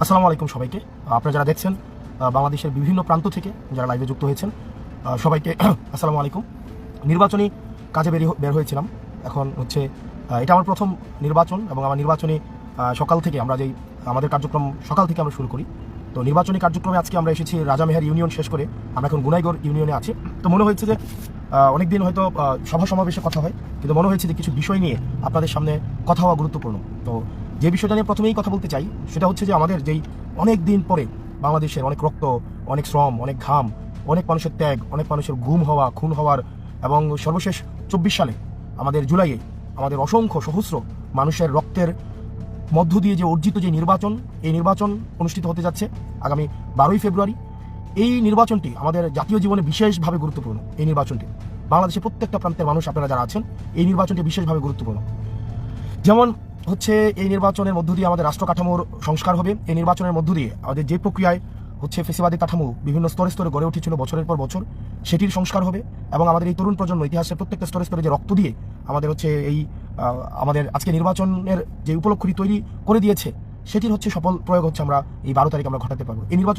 আসসালামু আলাইকুম সবাইকে। আপনারা যারা দেখছেন বাংলাদেশের বিভিন্ন প্রান্ত থেকে যারা লাইভে যুক্ত হয়েছেন সবাইকে আসসালামু আলাইকুম। নির্বাচনী কাজে বের হয়েছিলাম। এখন হচ্ছে এটা আমার প্রথম নির্বাচন এবং আমার নির্বাচনী সকাল থেকে আমাদের কার্যক্রম সকাল থেকে আমরা শুরু করি। তো নির্বাচনী কার্যক্রমে আজকে আমরা এসেছি রাজামেহার ইউনিয়ন শেষ করে আমরা এখন গুনাইগড় ইউনিয়নে আছি। তো মনে হয়েছে যে অনেকদিন হয়তো সভা সমাবেশে কথা হয়, কিন্তু মনে হয়েছে যে কিছু বিষয় নিয়ে আপনাদের সামনে কথা হওয়া গুরুত্বপূর্ণ। তো যে বিষয়টা নিয়ে প্রথমেই কথা বলতে চাই সেটা হচ্ছে যে আমাদের যেই অনেক দিন পরে বাংলাদেশের অনেক রক্ত, অনেক শ্রম, অনেক ঘাম, অনেক মানুষের ত্যাগ, অনেক মানুষের গুম হওয়া, খুন হওয়ার এবং সর্বশেষ 24 সালে আমাদের জুলাইয়ে আমাদের অসংখ্য সহস্র মানুষের রক্তের মধ্য দিয়ে যে অর্জিত যে নির্বাচন, এই নির্বাচন অনুষ্ঠিত হতে যাচ্ছে আগামী 12ই ফেব্রুয়ারি। এই নির্বাচনটি আমাদের জাতীয় জীবনে বিশেষভাবে গুরুত্বপূর্ণ। এই নির্বাচনটি বাংলাদেশের প্রত্যেকটা প্রান্তের মানুষ আপনারা যারা আছেন, এই নির্বাচনটি বিশেষভাবে গুরুত্বপূর্ণ। যেমন হচ্ছে এই নির্বাচনের মধ্য দিয়ে আমাদের রাষ্ট্র কাঠামোর সংস্কার হবে। এই নির্বাচনের মধ্য দিয়ে আমাদের যে প্রক্রিয়ায় হচ্ছে ফেসিবাদী কাঠামো বিভিন্ন স্তরে স্তরে গড়ে উঠেছিল বছরের পর বছর, সেটির সংস্কার হবে এবং আমাদের এই তরুণ প্রজন্ম ইতিহাসের প্রত্যেকটা স্তরে স্তরে যে রক্ত দিয়ে আমাদের হচ্ছে এই আমাদের আজকে নির্বাচনের যে উপলক্ষটি তৈরি করে দিয়েছে, সেটির হচ্ছে সফল প্রয়োগ হচ্ছে আমরা এই 12 তারিখ আমরা ঘটাতে পারবো। এই নির্বাচন